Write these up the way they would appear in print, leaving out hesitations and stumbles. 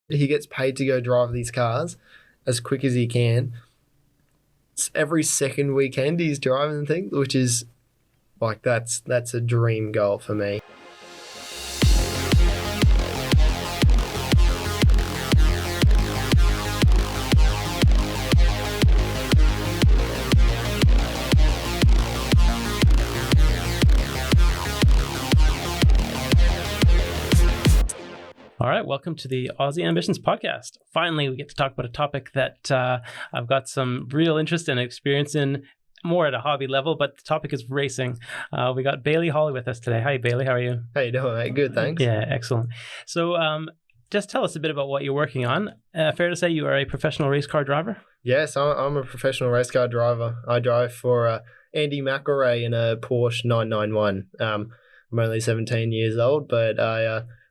He gets paid to go drive these cars as quick as he can. It's every second weekend he's driving things, which is like that's a dream goal for me. All right, welcome to the Aussie Ambitions podcast. Finally, we get to talk about a topic that I've got some real interest and experience in, more at a hobby level, but the topic is racing. We got Bayley Hall with us today. Hi, Bayley. How are you? How you doing, mate? Good, thanks. Yeah, excellent. So just tell us a bit about what you're working on. Fair to say you are a professional race car driver? Yes, I'm a professional race car driver. I drive for Andy McElrea in a Porsche 991. I'm only 17 years old, but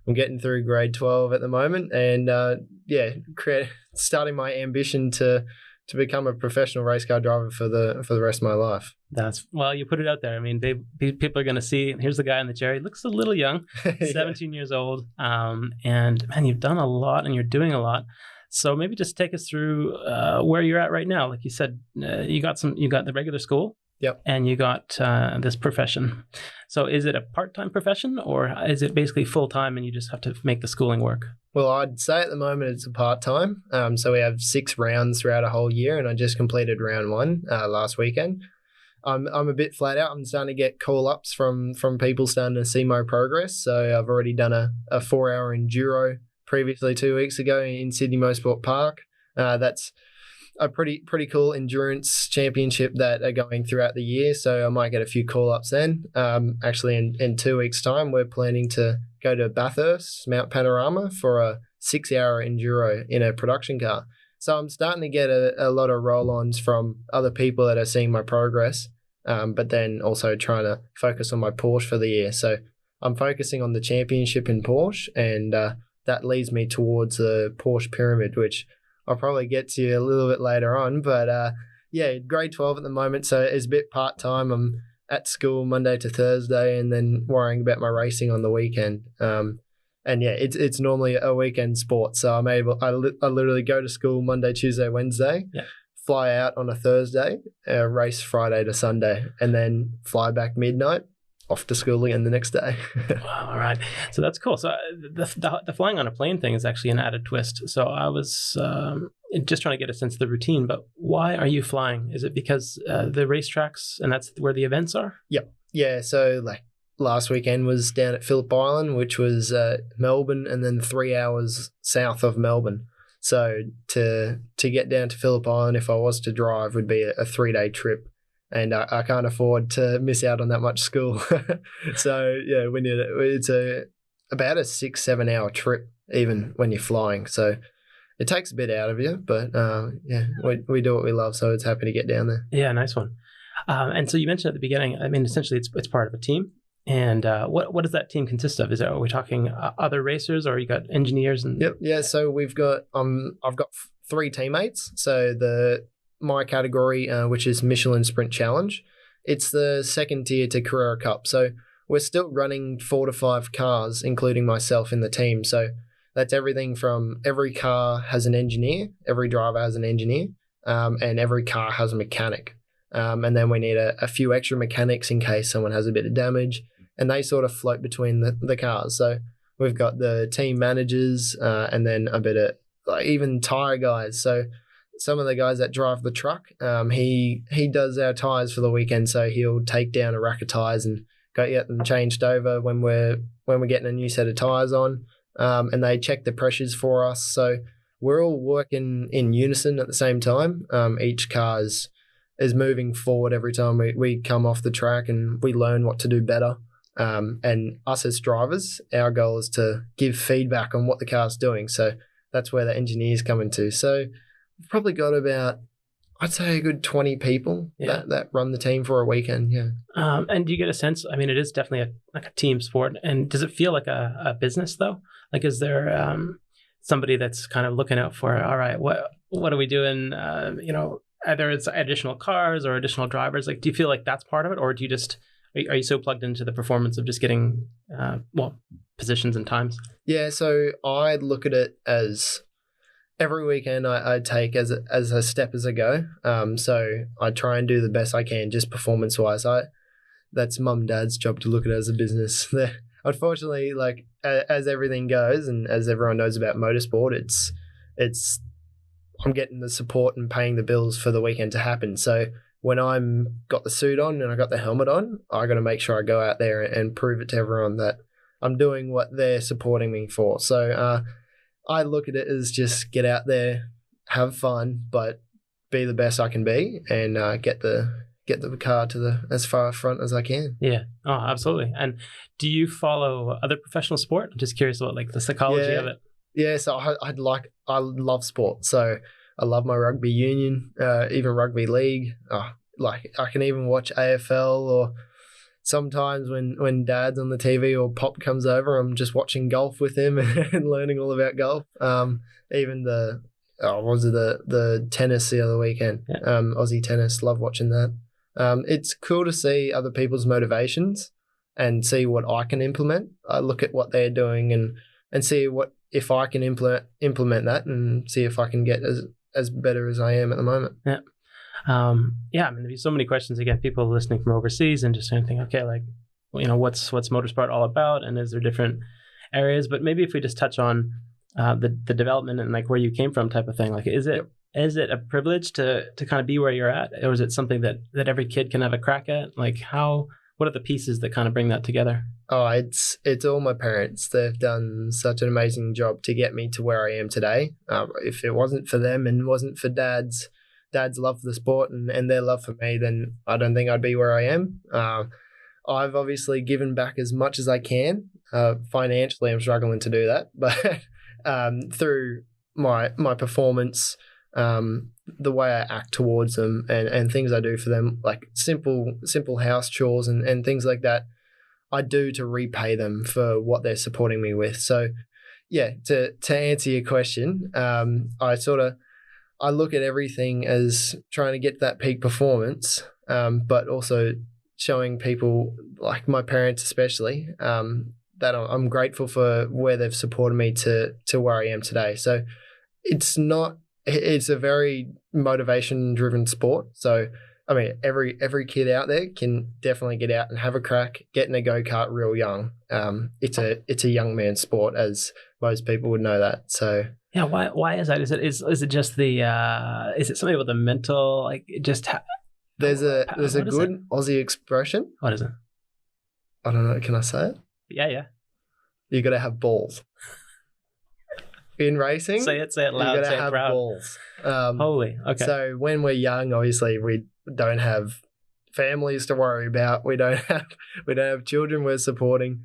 I'm getting through grade 12 at the moment, and starting my ambition to become a professional race car driver for the rest of my life. Well, you put it out there. I mean, people are going to see, here's the guy in the chair. He looks a little young, 17 years old, and man, you've done a lot and you're doing a lot. So maybe just take us through where you're at right now. Like you said, you got the regular school. Yep. And you got this profession. So is it a part-time profession, or is it basically full-time and you just have to make the schooling work? Well, I'd say at the moment it's a part-time. So we have 6 rounds throughout a whole year, and I just completed round 1 last weekend. I'm a bit flat out. I'm starting to get call-ups from people starting to see my progress. So I've already done a 4-hour enduro previously 2 weeks ago in Sydney Motorsport Park. That's a pretty cool endurance championship that are going throughout the year, so I might get a few call-ups then. Actually, in 2 weeks' time, we're planning to go to Bathurst, Mount Panorama, for a 6-hour enduro in a production car. So I'm starting to get a lot of roll-ons from other people that are seeing my progress, but then also trying to focus on my Porsche for the year. So I'm focusing on the championship in Porsche, and that leads me towards the Porsche Pyramid, which I'll probably get to a little bit later on, but grade 12 at the moment, so it's a bit part-time. I'm at school Monday to Thursday and then worrying about my racing on the weekend. It's normally a weekend sport, so I literally go to school Monday, Tuesday, Wednesday, fly out on a Thursday, race Friday to Sunday, and then fly back midnight, off to school again the next day. Wow, all right. So that's cool. So the flying on a plane thing is actually an added twist. So I was just trying to get a sense of the routine, but why are you flying? Is it because the racetracks and that's where the events are? Yep. Yeah. So like last weekend was down at Phillip Island, which was Melbourne, and then 3 hours south of Melbourne. So to get down to Phillip Island, if I was to drive, would be a 3-day trip. And I can't afford to miss out on that much school. So, yeah, it's about a 6-7 hour trip, even when you're flying. So it takes a bit out of you, but we do what we love, so it's happy to get down there. Yeah, nice one. And so you mentioned at the beginning, I mean, essentially it's part of a team. And what does that team consist of? Are we talking other racers, or you got engineers? Yep. Yeah, so we've got I've got 3 teammates. So my category, which is Michelin Sprint Challenge, it's the second tier to Carrera Cup. So we're still running 4 to 5 cars, including myself in the team. So that's everything from every car has an engineer, every driver has an engineer, and every car has a mechanic. And then we need a few extra mechanics in case someone has a bit of damage, and they sort of float between the cars. So we've got the team managers and then a bit of even tyre guys. So some of the guys that drive the truck, he does our tyres for the weekend, so he'll take down a rack of tyres and get them changed over when we're getting a new set of tyres on, and they check the pressures for us. So we're all working in unison at the same time. Each car is moving forward every time we come off the track, and we learn what to do better. And us as drivers, our goal is to give feedback on what the car's doing. So that's where the engineers come into. So we've probably got about, I'd say, a good 20 people that run the team for a weekend. Yeah. And do you get a sense? I mean, it is definitely like a team sport. And does it feel like a business though? Like, is there somebody that's kind of looking out for, all right, what are we doing? Either it's additional cars or additional drivers. Like, do you feel like that's part of it, or do you just Are you so plugged into the performance of just getting positions and times? Yeah, so I look at it as every weekend I take as a step as I go. So I try and do the best I can just performance wise. That's mum and dad's job to look at it as a business. Unfortunately, like as everything goes and as everyone knows about motorsport, it's I'm getting the support and paying the bills for the weekend to happen. So when I'm got the suit on and I got the helmet on, I got to make sure I go out there and prove it to everyone that I'm doing what they're supporting me for. So I look at it as just get out there, have fun, but be the best I can be, and get the car to as far front as I can. Yeah. Oh, absolutely. And do you follow other professional sport? I'm just curious about like the psychology of it. Yeah. So I love sport. So I love my rugby union, even rugby league. Like I can even watch AFL, or sometimes when Dad's on the TV or Pop comes over, I'm just watching golf with him and learning all about golf. Even the tennis the other weekend, Aussie tennis. Love watching that. It's cool to see other people's motivations and see what I can implement. I look at what they're doing and see what if I can implement that, and see if I can get as better as I am at the moment. Yeah. I mean, there's so many questions. Again, people listening from overseas and just trying to think, okay, like, what's motorsport all about, and is there different areas? But maybe if we just touch on the development and like where you came from, type of thing. Like, is it a privilege to kind of be where you're at, or is it something that every kid can have a crack at? Like, what are the pieces that kind of bring that together? Oh, it's all my parents. They've done such an amazing job to get me to where I am today. If it wasn't for them and wasn't for Dad's love for the sport and their love for me, then I don't think I'd be where I am. I've obviously given back as much as I can. Financially, I'm struggling to do that, but through my performance, the way I act towards them and things I do for them, like simple house chores and things like that, I do to repay them for what they're supporting me with. So, yeah, to answer your question, I look at everything as trying to get that peak performance, but also showing people, like my parents especially, that I'm grateful for where they've supported me to where I am today. So it's a very motivation-driven sport. So, I mean, every kid out there can definitely get out and have a crack, get in a go-kart real young. It's a young man's sport, as most people would know that. So yeah, why is that? Is it just the is it something with the mental, like just there's a good Aussie expression. What is it? I don't know. Can I say it? Yeah. You got to have balls. In racing, say it loud. You got to have have balls. Holy, okay. So when we're young, obviously we don't have families to worry about. We don't have children we're supporting.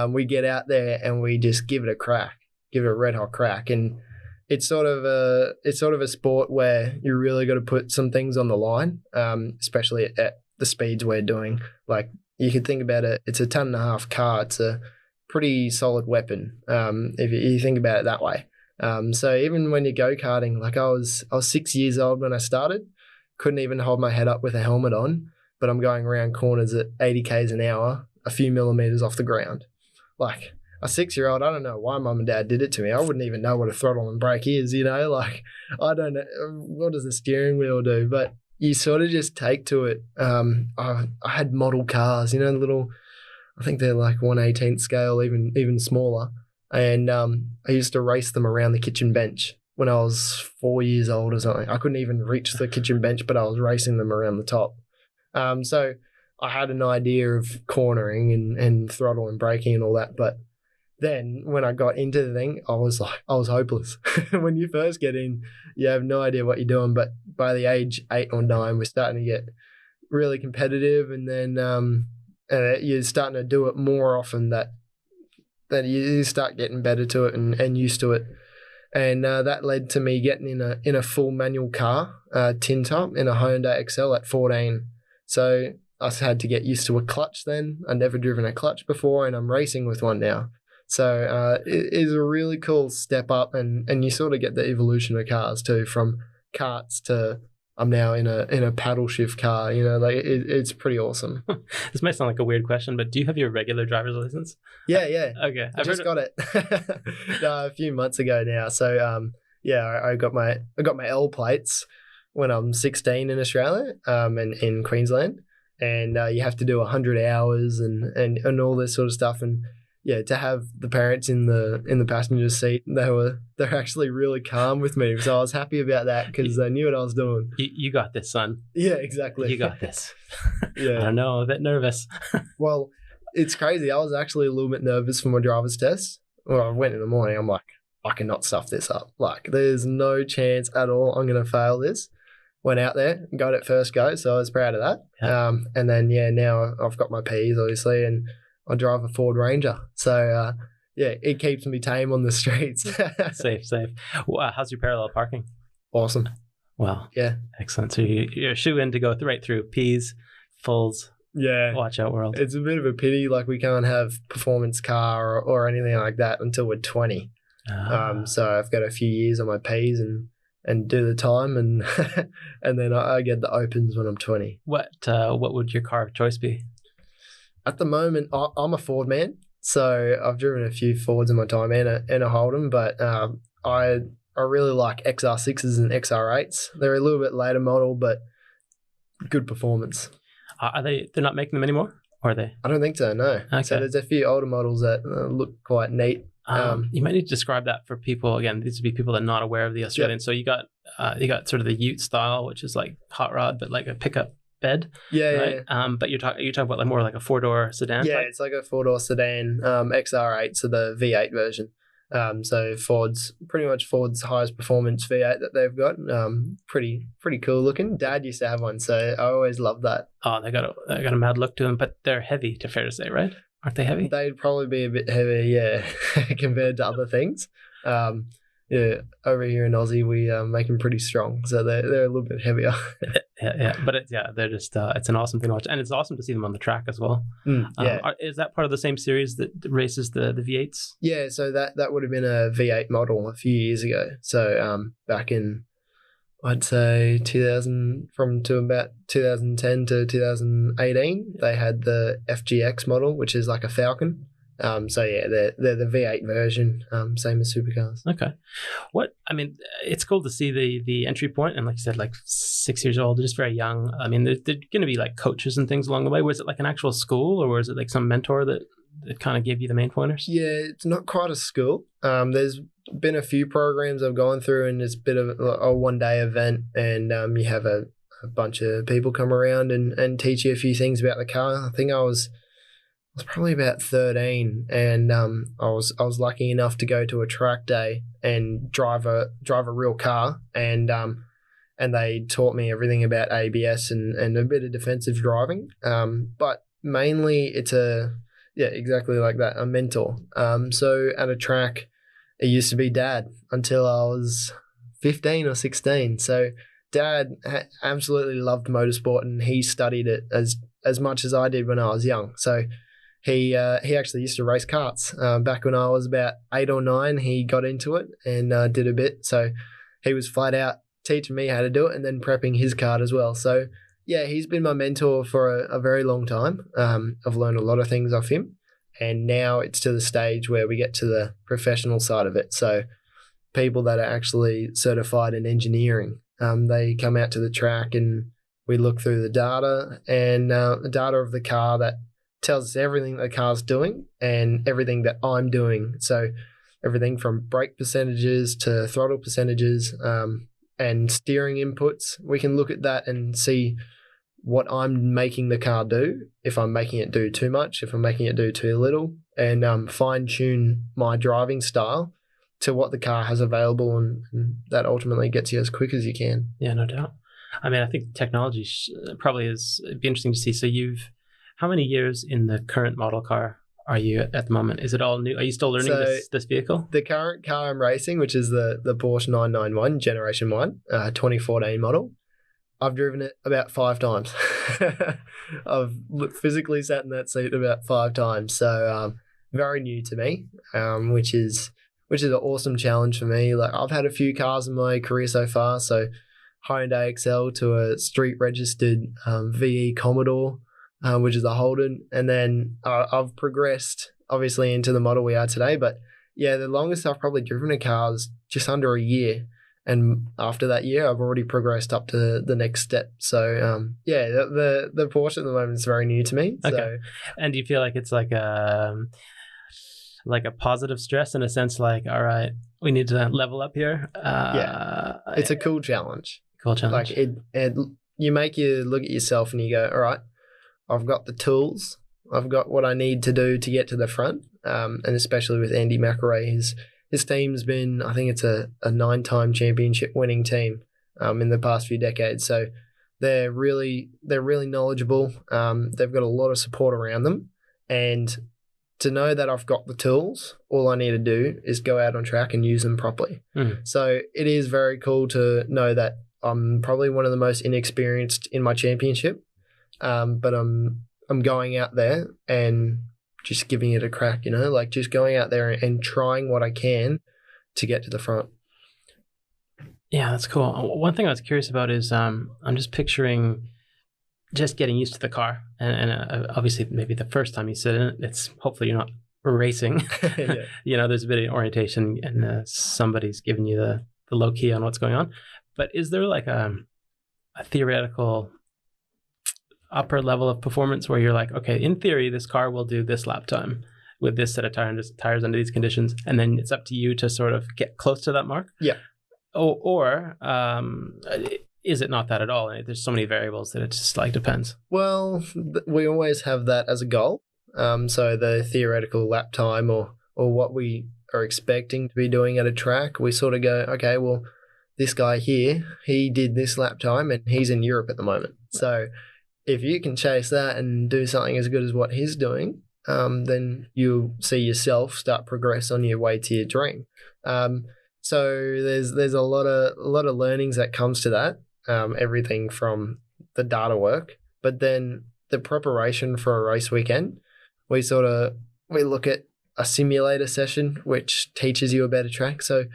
We get out there and we just give it a crack, give it a red hot crack, and it's sort of a sport where you really got to put some things on the line, especially at the speeds we're doing. Like, you could think about it, it's a 1.5 ton car. It's a pretty solid weapon, if you think about it that way. So even when you go karting, like I was 6 years old when I started, couldn't even hold my head up with a helmet on, but I'm going around corners at 80 k's an hour, a few millimeters off the ground. Like, a 6-year-old, I don't know why mum and dad did it to me. I wouldn't even know what a throttle and brake is, like, I don't know, what does the steering wheel do? But you sort of just take to it. I had model cars, little, I think they're like 1/18 scale, even smaller. And I used to race them around the kitchen bench when I was 4 years old or something. I couldn't even reach the kitchen bench, but I was racing them around the top. So I had an idea of cornering and throttle and braking and all that. But then when I got into the thing, I was hopeless. When you first get in, you have no idea what you're doing. But by the age 8 or 9, we're starting to get really competitive, and then you're starting to do it more often that you start getting better to it and used to it. And that led to me getting in a full manual car, tin top, in a Hyundai Excel at 14. So I had to get used to a clutch then. I'd never driven a clutch before, and I'm racing with one now. So it is a really cool step up, and you sort of get the evolution of cars too, from karts to I'm now in a paddle shift car. Like it's pretty awesome. This might sound like a weird question, but do you have your regular driver's license? Yeah. Okay. I just got it a few months ago now. So I got my L plates when I'm 16 in Australia, and in Queensland, and you have to do 100 hours and all this sort of stuff. And yeah, to have the parents in the passenger seat, they're actually really calm with me, so I was happy about that because they knew what I was doing. You got this, son. Yeah, exactly. You got this. Yeah. I don't know, a bit nervous. Well, it's crazy. I was actually a little bit nervous for my driver's test. Well, I went in the morning. I'm like, I cannot stuff this up. Like, there's no chance at all I'm going to fail this. Went out there, got it first go, so I was proud of that. Yeah. And then, now I've got my P's, obviously, and I drive a Ford Ranger. So, it keeps me tame on the streets. Safe. Wow, how's your parallel parking? Awesome. Wow. Yeah. Excellent. So you're a shoe in to go right through P's, fulls. Yeah. Watch out, world. It's a bit of a pity. Like, we can't have performance car or anything like that until we're 20. So I've got a few years on my P's and do the time, and and then I get the opens when I'm 20. What would your car of choice be? At the moment, I'm a Ford man, so I've driven a few Fords in my time and a Holden, but I really like XR6s and XR8s. They're a little bit later model, but good performance. They're not making them anymore, or are they? I don't think so, no. Okay. So there's a few older models that look quite neat. You might need to describe that for people. Again, these would be people that are not aware of the Australian. Yep. So you got sort of the Ute style, which is like hot rod, but like a pickup bed. Yeah, right? Yeah. But you're talking about like more like a 4-door sedan. Yeah, type? It's like a 4-door sedan, XR8, so the V8 version. So Ford's highest performance V8 that they've got. Pretty cool looking. Dad used to have one, so I always loved that. Oh, they got a mad look to them, but they're heavy. Fair to say, right? Aren't they heavy? They'd probably be a bit heavier, yeah, compared to other things. Over here in Aussie, we make them pretty strong, so they're a little bit heavier. yeah, but they're just it's an awesome thing to watch, and it's awesome to see them on the track as well. Is that part of the same series that races the V8s? Yeah, so that would have been a V8 model a few years ago. So back in, I'd say 2000 to about 2010 to 2018, they had the FGX model, which is like a Falcon. So yeah, they're the V8 version, same as supercars. Okay. It's cool to see the entry point, and like you said, like 6 years old, they're just very young. I mean, they're going to be like coaches and things along the way. Was it like an actual school, or was it like some mentor that kind of gave you the main pointers? Yeah, it's not quite a school. There's been a few programs I've gone through, and it's a bit of a one-day event, and you have a bunch of people come around and teach you a few things about the car. I think I was probably about 13, and I was lucky enough to go to a track day and drive a real car, and they taught me everything about ABS and a bit of defensive driving. But mainly it's exactly like that, a mentor. So at a track, it used to be Dad until I was 15 or 16. So Dad absolutely loved motorsport, and he studied it as much as I did when I was young. So he actually used to race karts. Back when I was about 8 or 9, he got into it and did a bit. So he was flat out teaching me how to do it and then prepping his kart as well. So yeah, he's been my mentor for a very long time. I've learned a lot of things off him, and now it's to the stage where we get to the professional side of it. So people that are actually certified in engineering, they come out to the track and we look through the data and the data of the car that tells us everything the car's doing and everything that I'm doing. So everything from brake percentages to throttle percentages and steering inputs. We can look at that and see what I'm making the car do, if I'm making it do too much, if I'm making it do too little, and fine-tune my driving style to what the car has available, and that ultimately gets you as quick as you can. Yeah, no doubt. I mean, I think technology probably it'd be interesting to see. So how many years in the current model car are you at the moment? Is it all new? Are you still learning this vehicle? The current car I'm racing, which is the Porsche 991 Generation 1, 2014 model, I've driven it about 5 times. I've physically sat in that seat about 5 times. So very new to me, which is an awesome challenge for me. Like, I've had a few cars in my career so far, so Hyundai Excel to a street registered VE Commodore, which is a Holden. And then I've progressed obviously into the model we are today. But yeah, the longest I've probably driven a car is just under a year. And after that year, I've already progressed up to the next step. So yeah, the Porsche at the moment is very new to me. Okay. So, and do you feel like it's like a positive stress in a sense, like, all right, we need to level up here? Yeah, it's a cool challenge. Cool challenge. Like you make you look at yourself and you go, all right, I've got the tools. I've got what I need to do to get to the front. And especially with Andy McElrea, his team's been, I think it's a 9-time championship winning team in the past few decades. So they're really knowledgeable. They've got a lot of support around them. And to know that I've got the tools, all I need to do is go out on track and use them properly. So it is very cool to know that I'm probably one of the most inexperienced in my championship, but I'm going out there and just giving it a crack, like just going out there and trying what I can to get to the front. Yeah, that's cool. One thing I was curious about is I'm just picturing just getting used to the car. And obviously maybe the first time you sit in it, it's hopefully you're not racing. Yeah. There's a bit of orientation and somebody's giving you the low key on what's going on. But is there like a theoretical upper level of performance where you're like, okay, in theory, this car will do this lap time with this set of tires under these conditions, and then it's up to you to sort of get close to that mark? Yeah. Or is it not that at all? There's so many variables that it just like depends. Well, we always have that as a goal. So the theoretical lap time or what we are expecting to be doing at a track, we sort of go, okay, well, this guy here, he did this lap time and he's in Europe at the moment. So if you can chase that and do something as good as what he's doing, then you'll see yourself start progress on your way to your dream. So there's a lot of learnings that comes to that. Everything from the data work, but then the preparation for a race weekend. We look at a simulator session which teaches you about a track. So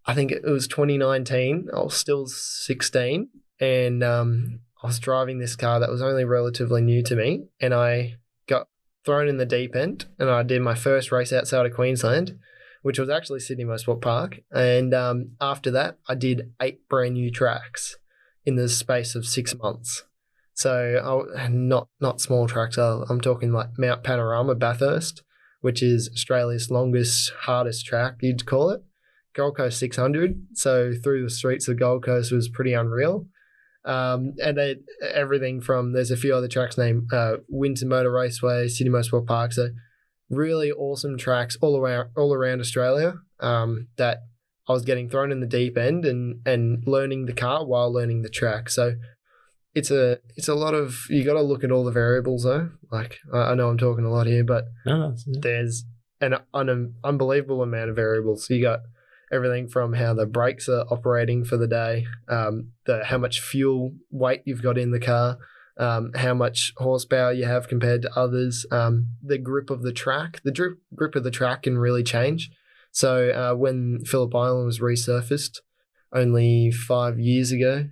I think it was 2019. I was still 16, and I was driving this car that was only relatively new to me, and I got thrown in the deep end, and I did my first race outside of Queensland, which was actually Sydney Motorsport Park. And after that, I did 8 brand new tracks in the space of 6 months. So not small tracks. I'm talking like Mount Panorama, Bathurst, which is Australia's longest, hardest track, you'd call it. Gold Coast 600. So through the streets of Gold Coast was pretty unreal. And everything from, there's a few other tracks named Winton Motor Raceway, Sydney Motorsport Park. So really awesome tracks all around Australia that I was getting thrown in the deep end and learning the car while learning the track. So it's a lot of, you got to look at all the variables though. Like I know I'm talking a lot here, but there's an unbelievable amount of variables. So you got everything from how the brakes are operating for the day, how much fuel weight you've got in the car, how much horsepower you have compared to others, the grip of the track. The grip of the track can really change. So when Phillip Island was resurfaced only 5 years ago,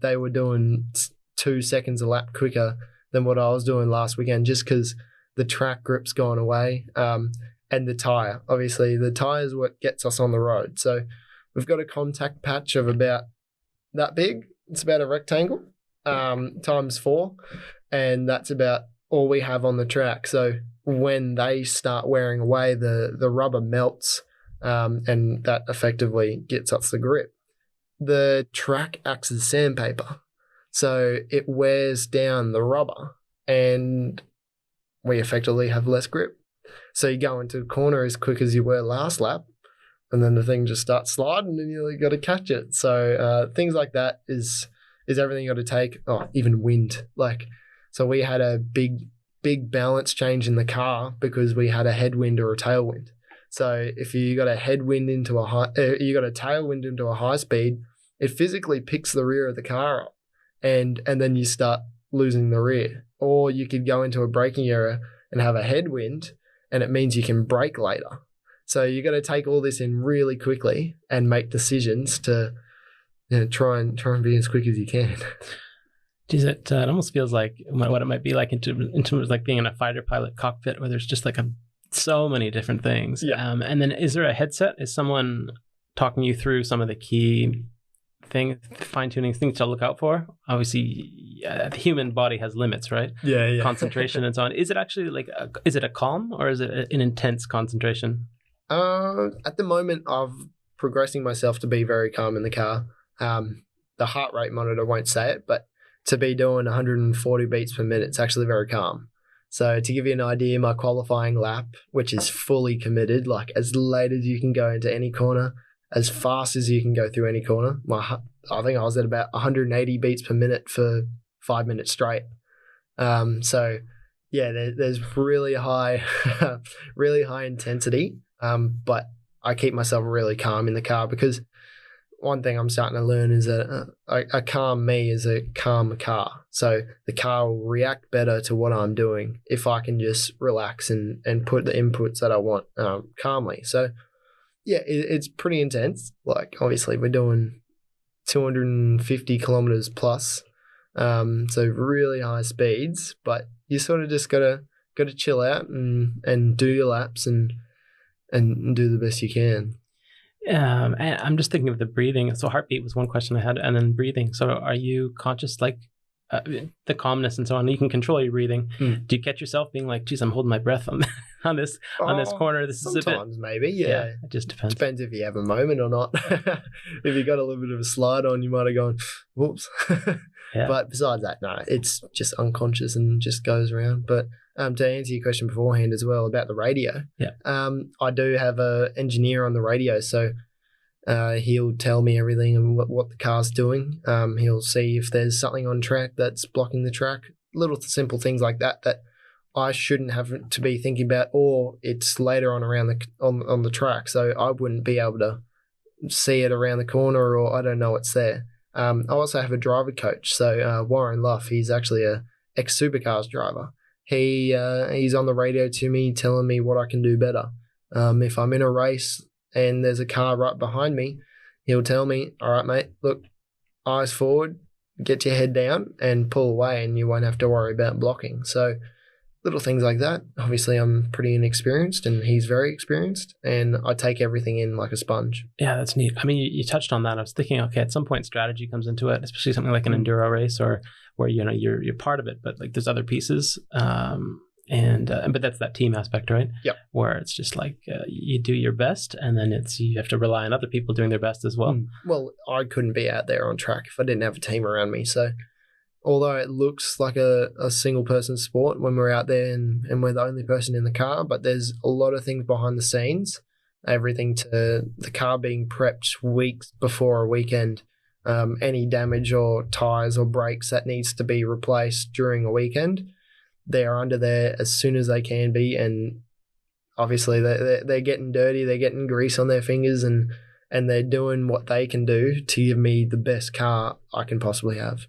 they were doing 2 seconds a lap quicker than what I was doing last weekend, just because the track grip's gone away. And the tyre. Obviously, the tyre is what gets us on the road. So we've got a contact patch of about that big. It's about a rectangle times 4, and that's about all we have on the track. So when they start wearing away, the rubber melts, and that effectively gets us the grip. The track acts as sandpaper, so it wears down the rubber, and we effectively have less grip. So you go into a corner as quick as you were last lap, and then the thing just starts sliding and you got to catch it. So things like that is everything you got to take. Oh, even wind. So we had a big balance change in the car because we had a headwind or a tailwind. So if you got a headwind into you got a tailwind into a high speed, it physically picks the rear of the car up, and then you start losing the rear. Or you could go into a braking error and have a headwind, and it means you can brake later. So you got to take all this in really quickly and make decisions to try and be as quick as you can. Geez, it almost feels like what it might be like in terms of like being in a fighter pilot cockpit where there's just like so many different things. Yeah. And then is there a headset? Is someone talking you through some of the key fine-tuning things to look out for? Obviously, the human body has limits, right? Yeah. Concentration and so on. Is it actually like, is it a calm or is it an intense concentration? At the moment, I'm progressing myself to be very calm in the car. The heart rate monitor won't say it, but to be doing 140 beats per minute, it's actually very calm. So to give you an idea, my qualifying lap, which is fully committed, like as late as you can go into any corner, as fast as you can go through any corner. I think I was at about 180 beats per minute for 5 minutes straight. So yeah, there's really high, really high intensity. But I keep myself really calm in the car because one thing I'm starting to learn is that a calm me is a calm car. So the car will react better to what I'm doing if I can just relax and put the inputs that I want calmly. So yeah, it's pretty intense. Like obviously we're doing 250 kilometers plus, so really high speeds. But you sort of just gotta chill out and do your laps and do the best you can. And I'm just thinking of the breathing. So heartbeat was one question I had, and then breathing. So are you conscious, like the calmness and so on? You can control your breathing. Do you catch yourself being like, "Geez, I'm holding my breath on this corner. This is a bit." Sometimes maybe, yeah. It just depends. Depends if you have a moment or not. If you got a little bit of a slide on, you might have gone, "Whoops." Yeah. But besides that, no, it's just unconscious and just goes around. But to answer your question beforehand as well about the radio, I do have an engineer on the radio, so he'll tell me everything and what the car's doing. He'll see if there's something on track that's blocking the track, little simple things like that I shouldn't have to be thinking about, or it's later on around on the track, so I wouldn't be able to see it around the corner, or I don't know it's there. I also have a driver coach, so Warren Luff, he's actually a ex-supercars driver. He's on the radio to me, telling me what I can do better. If I'm in a race and there's a car right behind me, he'll tell me, "All right, mate, look, eyes forward, get your head down and pull away, and you won't have to worry about blocking." So little things like that. Obviously, I'm pretty inexperienced and he's very experienced, and I take everything in like a sponge. Yeah, that's neat. I mean, you touched on that. I was thinking, okay, at some point strategy comes into it, especially something like an enduro race or where, you're part of it, but like there's other pieces. But that's that team aspect, right? Yep. Where it's just like you do your best, and then you have to rely on other people doing their best as well. Well, I couldn't be out there on track if I didn't have a team around me. So although it looks like a single person sport when we're out there and we're the only person in the car, but there's a lot of things behind the scenes, everything to the car being prepped weeks before a weekend, any damage or tires or brakes that needs to be replaced during a weekend, they are under there as soon as they can be, and obviously they're getting dirty, they're getting grease on their fingers, and they're doing what they can do to give me the best car I can possibly have.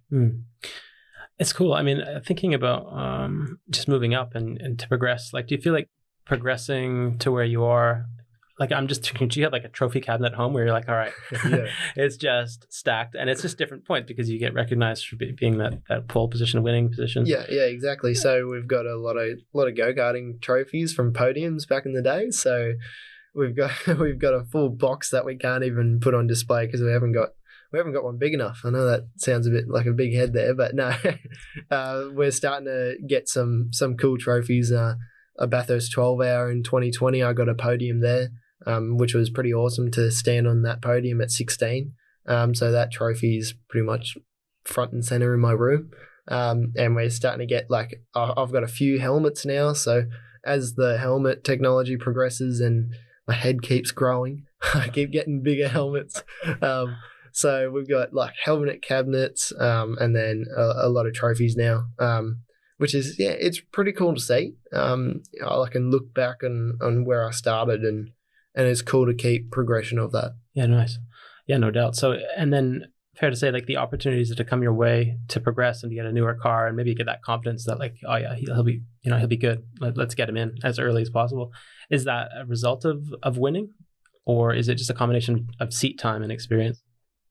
It's cool. I mean, thinking about just moving up and to progress, like, do you feel like progressing to where you are, like, I'm just thinking, do you have like a trophy cabinet at home where you're like, all right, it's just stacked and it's just different points because you get recognized for being that pole position, winning position? Yeah, exactly. So we've got a lot of go-karting trophies from podiums back in the day. So we've got a full box that we can't even put on display because we haven't got one big enough. I know that sounds a bit like a big head there, but no, we're starting to get some cool trophies. A Bathurst 12 hour in 2020, I got a podium there, which was pretty awesome to stand on that podium at 16. So that trophy is pretty much front and center in my room. And we're starting to get I've got a few helmets now. So as the helmet technology progresses and my head keeps growing, I keep getting bigger helmets. So we've got helmet cabinets, and then a lot of trophies now, which is, it's pretty cool to see. I can look back on where I started, and it's cool to keep progression of that. Yeah, nice. Yeah, no doubt. So, and then fair to say, the opportunities that come your way to progress and to get a newer car and maybe get that confidence that oh yeah, he'll be good. Let's get him in as early as possible. Is that a result of winning, or is it just a combination of seat time and experience?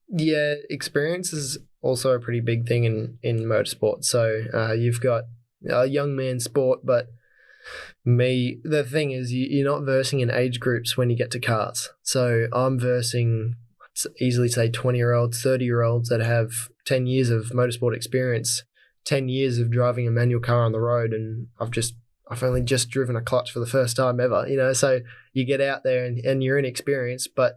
Yeah, experience is also a pretty big thing in motorsport. So you've got a young man sport, but the thing is, you're not versing in age groups when you get to cars. So I'm versing, let's easily say 20-year-olds, 30-year-olds that have 10 years of motorsport experience, 10 years of driving a manual car on the road, and I've only just driven a clutch for the first time ever, so you get out there and you're inexperienced, but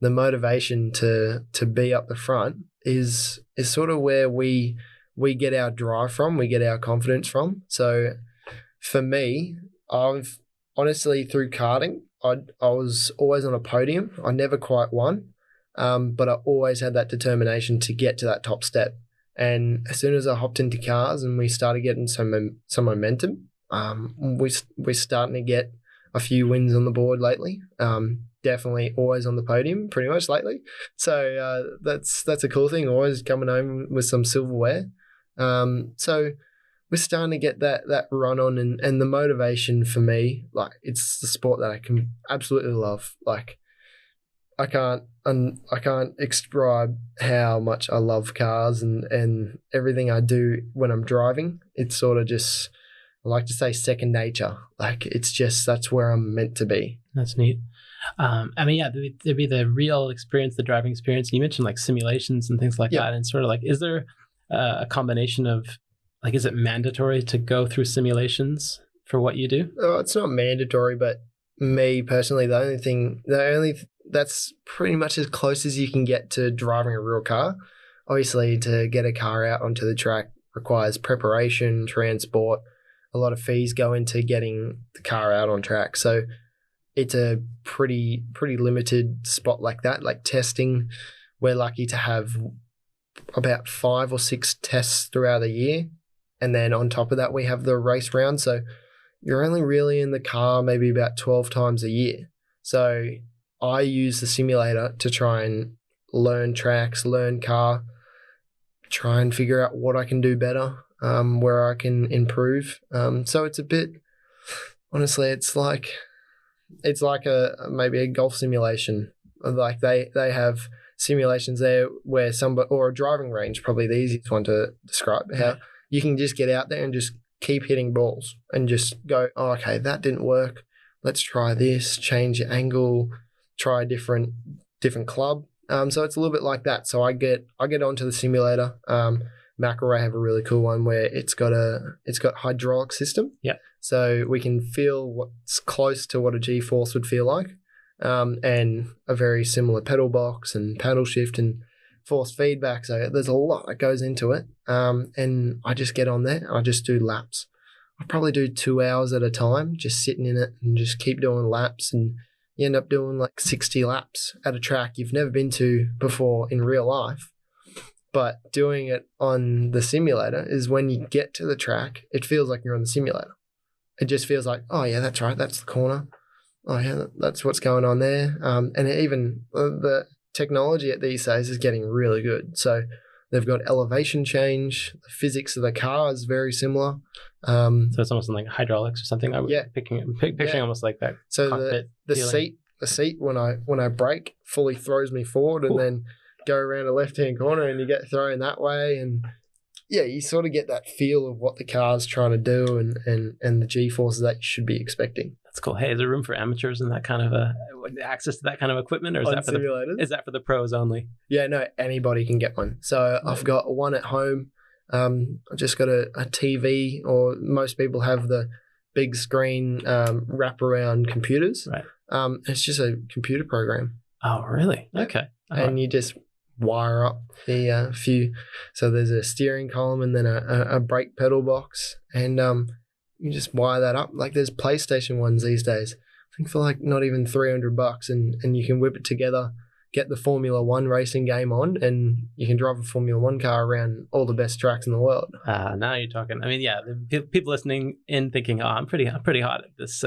the motivation to be up the front is sort of where we get our drive from, we get our confidence from. So for me, I've honestly, through karting, I was always on a podium. I never quite won, but I always had that determination to get to that top step. And as soon as I hopped into cars and we started getting some momentum, we're starting to get a few wins on the board lately. Definitely always on the podium pretty much lately. So that's a cool thing, always coming home with some silverware. So we're starting to get that run on, and the motivation for me, like, it's the sport that I can absolutely love. Like, I can't describe how much I love cars and everything I do when I'm driving. It's sort of just, I like to say, second nature. Like, it's just, that's where I'm meant to be. That's neat. There'd be the real experience, the driving experience. You mentioned like simulations and things like that. And sort of like, is there a combination of, like, is it mandatory to go through simulations for what you do? It's not mandatory, but me personally, that's pretty much as close as you can get to driving a real car. Obviously, to get a car out onto the track requires preparation, transport. A lot of fees go into getting the car out on track. So it's a pretty limited spot like that. Like testing, we're lucky to have about 5 or 6 tests throughout the year. And then on top of that, we have the race round. So you're only really in the car maybe about 12 times a year. So I use the simulator to try and learn tracks, learn car, try and figure out what I can do better, where I can improve. So it's a bit, honestly, it's like maybe a golf simulation. Like they have simulations there where or a driving range, probably the easiest one to describe, how you can just get out there and just keep hitting balls and just go, oh, okay, that didn't work. Let's try this, change the angle, try a different club. So it's a little bit like that. So I get onto the simulator. McElrea have a really cool one where it's got hydraulic system. Yeah. So we can feel what's close to what a G-force would feel like, and a very similar pedal box and paddle shift and force feedback. So there's a lot that goes into it. And I just get on there. I just do laps. I probably do 2 hours at a time, just sitting in it and just keep doing laps. And you end up doing like 60 laps at a track you've never been to before in real life. But doing it on the simulator is when you get to the track, it feels like you're on the simulator. It just feels like, oh yeah, that's right, that's the corner. Oh yeah, that's what's going on there. And even the technology at these days is getting really good. So they've got elevation change. The physics of the car is very similar. So it's almost like hydraulics or something. Picturing almost like that. So Cockpit the seat when I brake fully throws me forward and then go around a left-hand corner and you get thrown that way. And yeah, you sort of get that feel of what the car's trying to do and the G-forces that you should be expecting. That's cool. Hey, is there room for amateurs and that kind of access to that kind of equipment, or is that for the pros only? Yeah, no, anybody can get one. So I've got one at home. I just got a TV, or most people have the big screen wraparound computers. Right. It's just a computer program. Oh, really? Okay. And you just wire up the few. So there's a steering column and then a brake pedal box, and you just wire that up. Like there's PlayStation ones these days, I think for like not even $300, and you can whip it together, get the Formula One racing game on, and you can drive a Formula One car around all the best tracks in the world. Now you're talking. I mean, yeah, the people listening in thinking, oh, I'm pretty hot at this,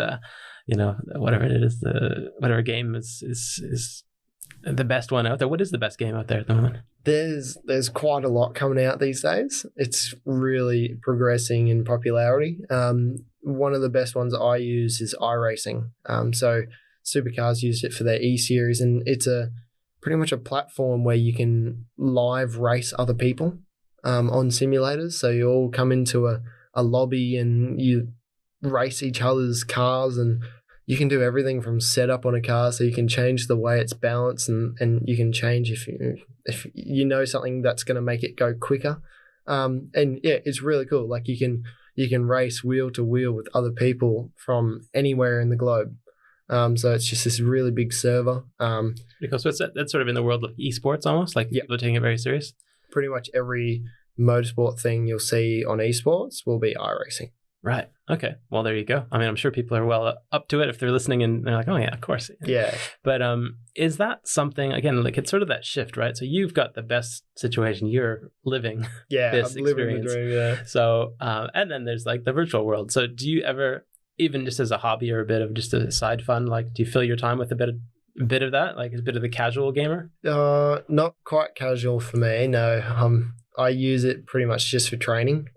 whatever it is, whatever game is the best one out there. What is the best game out there at the moment? There's quite a lot coming out these days. It's really progressing in popularity. One of the best ones I use is iRacing. So Supercars used it for their E-Series, and it's a pretty much a platform where you can live race other people on simulators. So you all come into a lobby and you race each other's cars, and you can do everything from setup on a car, so you can change the way it's balanced, and you can change if you know something that's going to make it go quicker. And yeah, it's really cool. Like you can race wheel to wheel with other people from anywhere in the globe. So it's just this really big server. Because that's sort of in the world of esports almost, like people are taking it very serious. Pretty much every motorsport thing you'll see on esports will be iRacing. Right. Okay. Well, there you go. I mean, I'm sure people are well up to it if they're listening and they're like, oh yeah, of course. Yeah. But is that something, again, like it's sort of that shift, right? So you've got the best situation. You're living this I'm experience. living the dream, yeah. So, and then there's like the virtual world. So do you ever, even just as a hobby or a bit of just a side fun, like do you fill your time with a bit of that, like a bit of the casual gamer? Not quite casual for me, no. I use it pretty much just for training.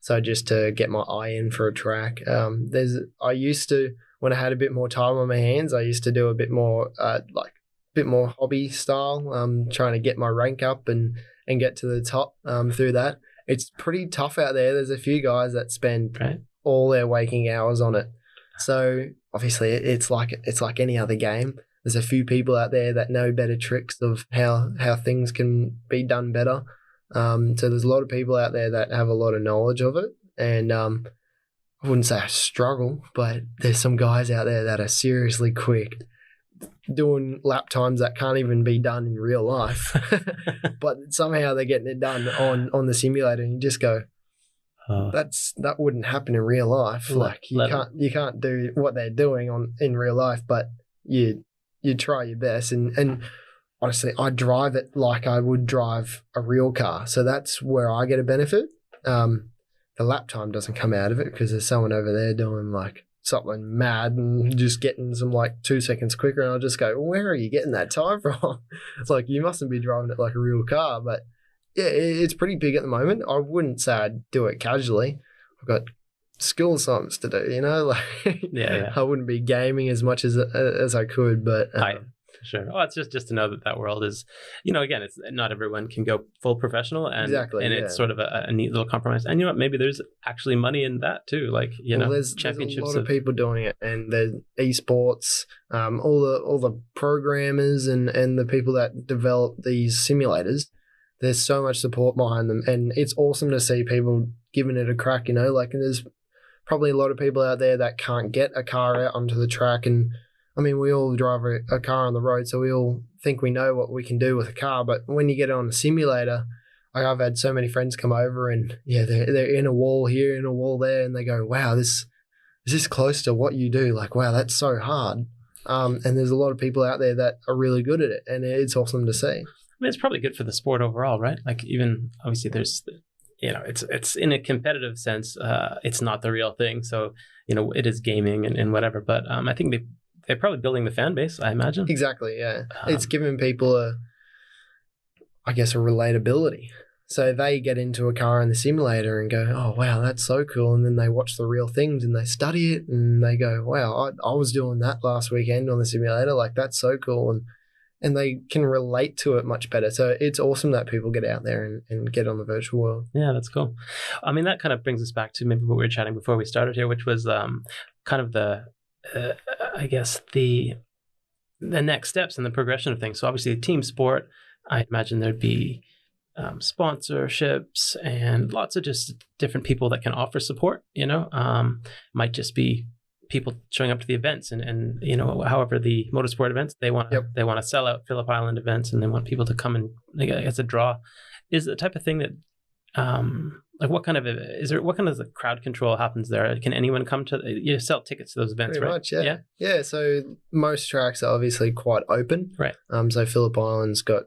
So just to get my eye in for a track. I used to, when I had a bit more time on my hands, I used to do a bit more hobby style, trying to get my rank up and get to the top through that. It's pretty tough out there. There's a few guys that spend all their waking hours on it. So obviously it's like any other game. There's a few people out there that know better tricks of how things can be done better. So there's a lot of people out there that have a lot of knowledge of it, and I wouldn't say I struggle, but there's some guys out there that are seriously quick, doing lap times that can't even be done in real life, but somehow they're getting it done on the simulator, and you just go, that wouldn't happen in real life. You can't do what they're doing in real life, but you try your best, and honestly, I drive it like I would drive a real car. So that's where I get a benefit. The lap time doesn't come out of it because there's someone over there doing like something mad and just getting some like 2 seconds quicker. And I'll just go, where are you getting that time from? It's like, you mustn't be driving it like a real car. But yeah, it's pretty big at the moment. I wouldn't say I'd do it casually. I've got school assignments to do, like yeah. I wouldn't be gaming as much as I could, but sure. Oh, it's just to know that world is, again, it's not everyone can go full professional, and exactly, and it's sort of a neat little compromise. And what, maybe there's actually money in that too. Like there's championships. There's a lot of people doing it, and there's esports, all the programmers and the people that develop these simulators. There's so much support behind them, and it's awesome to see people giving it a crack. And there's probably a lot of people out there that can't get a car out onto the track, and I mean, we all drive a car on the road, so we all think we know what we can do with a car. But when you get it on a simulator, I've had so many friends come over and, they're in a wall here, in a wall there, and they go, wow, is this close to what you do? Like, wow, that's so hard. And there's a lot of people out there that are really good at it, and it's awesome to see. I mean, it's probably good for the sport overall, right? Like, even, obviously, there's, it's in a competitive sense, it's not the real thing. So, it is gaming and whatever. But I think they're probably building the fan base, I imagine. Exactly, yeah. It's giving people a relatability. So they get into a car in the simulator and go, oh, wow, that's so cool. And then they watch the real things and they study it and they go, wow, I was doing that last weekend on the simulator. Like, that's so cool. And they can relate to it much better. So it's awesome that people get out there and get on the virtual world. Yeah, that's cool. I mean, that kind of brings us back to maybe what we were chatting before we started here, which was kind of the next steps in the progression of things. So obviously, team sport, I imagine there'd be sponsorships and lots of just different people that can offer support. Might just be people showing up to the events and however the motorsport events they want to sell out Phillip Island events, and they want people to come and as a draw. Is the type of thing that what kind of the crowd control happens there? Can anyone come to, you sell tickets to those events? Pretty right? Much, yeah. Yeah, so most tracks are obviously quite open. Right. So Phillip Island's got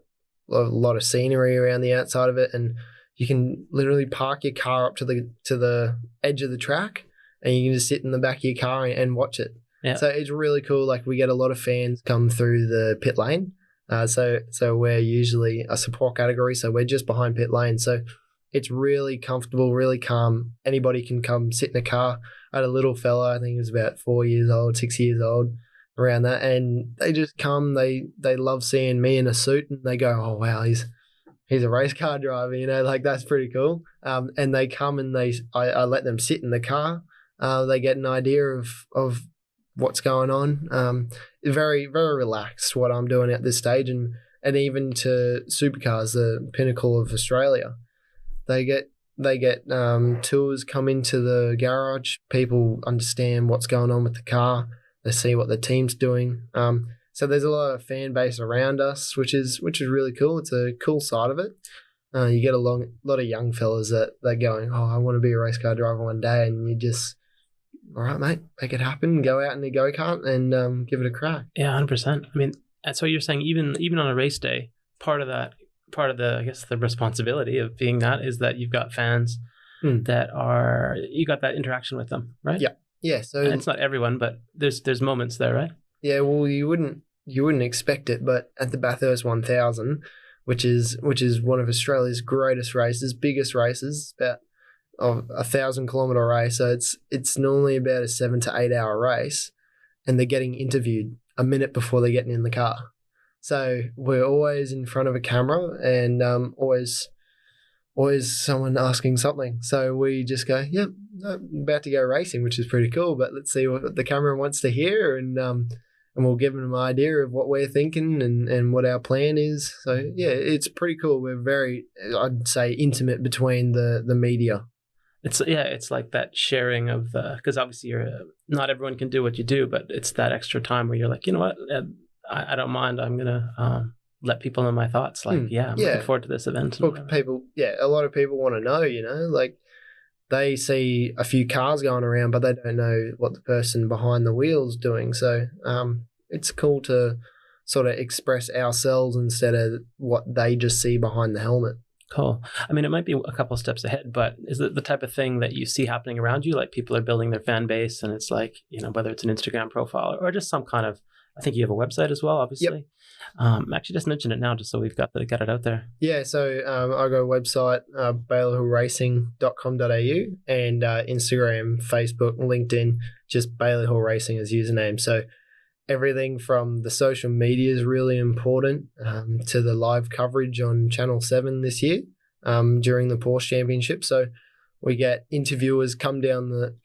a lot of scenery around the outside of it, and you can literally park your car up to the edge of the track, and you can just sit in the back of your car and watch it. Yeah. So it's really cool. Like, we get a lot of fans come through the pit lane. So we're usually a support category, so we're just behind pit lane. So it's really comfortable, really calm. Anybody can come sit in a car. I had a little fella, I think he was about 6 years old. around that, and they just come. They love seeing me in a suit, and they go, "Oh wow, he's a race car driver," like that's pretty cool. And they come and I let them sit in the car. They get an idea of what's going on. Very, very relaxed what I'm doing at this stage, and even to supercars, the pinnacle of Australia, they get tours come into the garage. People understand what's going on with the car. They see what the team's doing. So there's a lot of fan base around us, which is really cool. It's a cool side of it. You get a lot of young fellas that they're going, "Oh, I want to be a race car driver one day," and you just, "All right, mate, make it happen. Go out in the go-kart and give it a crack." Yeah, 100%. I mean, so you're saying even on a race day, part of the I guess the responsibility of being that is that you've got fans that you got that interaction with them, right? Yeah. So and it's not everyone, but there's moments there, right? Yeah. Well, you wouldn't expect it, but at the Bathurst 1000, which is one of Australia's greatest races, biggest races, about 1,000-kilometer race. So it's normally about a 7 to 8 hour race, and they're getting interviewed a minute before they're getting in the car. So we're always in front of a camera, and always someone asking something. So we just go, "Yep, I'm about to go racing," which is pretty cool. But let's see what the camera wants to hear, and we'll give them an idea of what we're thinking and what our plan is. So yeah, it's pretty cool. We're very, I'd say, intimate between the media. It's like that sharing of because obviously not everyone can do what you do, but it's that extra time where you're like, you know what, I don't mind. I'm gonna let people know my thoughts. Like, I'm looking forward to this event. Well, a lot of people want to know. Like they see a few cars going around, but they don't know what the person behind the wheel's doing. So it's cool to sort of express ourselves instead of what they just see behind the helmet. Cool. I mean, it might be a couple steps ahead, but is it the type of thing that you see happening around you? Like people are building their fan base, and it's like, whether it's an Instagram profile or just some kind of, I think you have a website as well, obviously. Yep. Actually, just mention it now, just so we've got it out there. Yeah, so I got a website, bayleyhallracing.com.au, and Instagram, Facebook, LinkedIn, just Bayley Hall Racing as username. So everything from the social media is really important to the live coverage on Channel 7 this year during the Porsche Championship. So we get interviewers come down the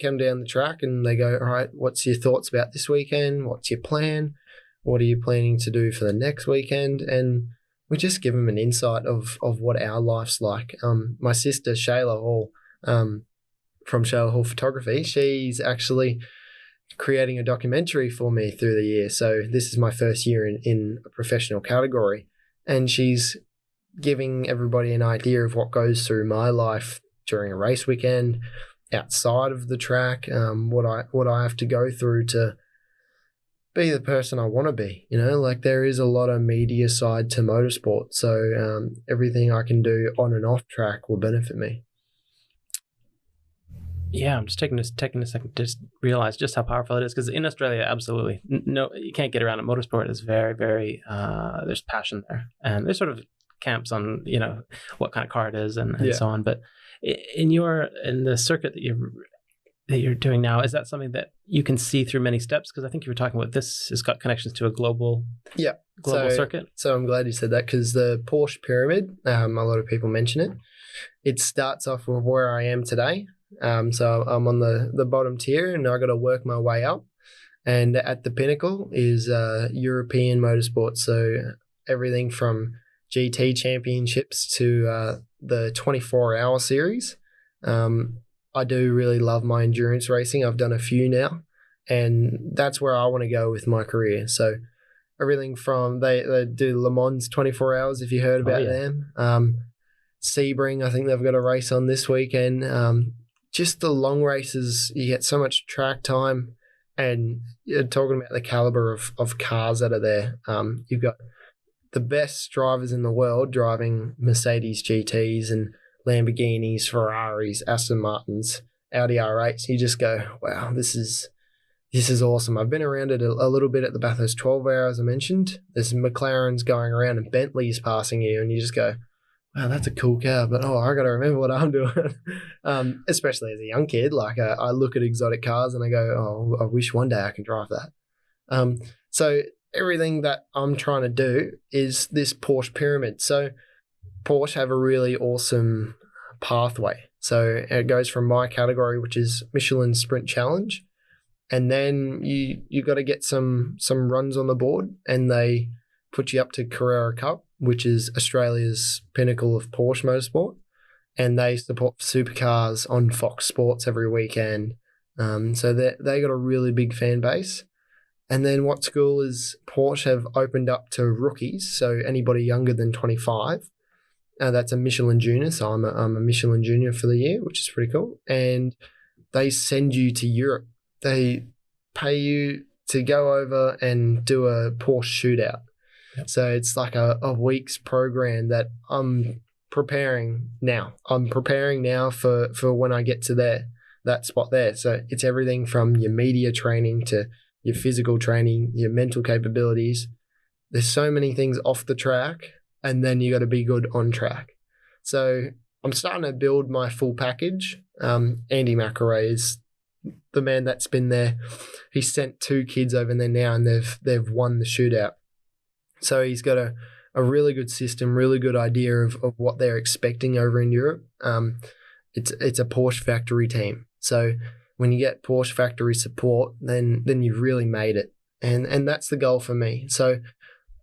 track, and they go, "All right, what's your thoughts about this weekend? What's your plan? What are you planning to do for the next weekend?" And we just give them an insight of what our life's like. My sister, Shayla Hall, from Shayla Hall Photography, she's actually creating a documentary for me through the year. So this is my first year in a professional category, and she's giving everybody an idea of what goes through my life during a race weekend, outside of the track, what I have to go through to be the person I want to be. Like there is a lot of media side to motorsport, so everything I can do on and off track will benefit me. Yeah, I'm just taking a second to just realize just how powerful it is, because in Australia, absolutely, no, you can't get around it. Motorsport is very, very, there's passion there, and there's sort of camps on, what kind of car it is and so on. But in the circuit that you're doing now, is that something that you can see through many steps? Because I think you were talking about this has got connections to a global circuit. So I'm glad you said that, because the Porsche pyramid, a lot of people mention it. It starts off with where I am today. So I'm on the bottom tier, and I got to work my way up. And at the pinnacle is European motorsport. So everything from GT championships to the 24-hour series. I do really love my endurance racing. I've done a few now, and that's where I want to go with my career. So everything from they do Le Mans 24 hours, if you heard about them. Sebring, I think they've got a race on this weekend. Just the long races, you get so much track time, and you're talking about the caliber of cars that are there. You've got the best drivers in the world driving Mercedes GTs and Lamborghinis, Ferraris, Aston Martins, Audi R8s. You just go, wow, this is awesome. I've been around it a little bit at the Bathurst 12 hour, as I mentioned. There's McLarens going around and Bentleys passing you, and you just go, wow, that's a cool car, but I got to remember what I'm doing. Especially as a young kid, like I look at exotic cars and I go, I wish one day I can drive that. So everything that I'm trying to do is this Porsche pyramid. So Porsche have a really awesome pathway. So it goes from my category, which is Michelin Sprint Challenge, and then you got to get some runs on the board, and they put you up to Carrera Cup, which is Australia's pinnacle of Porsche motorsport, and they support supercars on Fox Sports every weekend. So they got a really big fan base. And then what's cool is Porsche have opened up to rookies, so anybody younger than 25. That's a Michelin Junior, so I'm a Michelin Junior for the year, which is pretty cool. And they send you to Europe. They pay you to go over and do a Porsche shootout. Yep. So it's like a week's program that I'm preparing now. I'm preparing now for when I get to that spot there. So it's everything from your media training to your physical training, your mental capabilities. There's so many things off the track, and then you got to be good on track. So I'm starting to build my full package. Andy McElrea is the man that's been there. He sent 2 kids over there now, and they've won the shootout. So he's got a really good system, really good idea of what they're expecting over in Europe. It's a Porsche factory team. So when you get Porsche factory support, then you've really made it. And that's the goal for me. So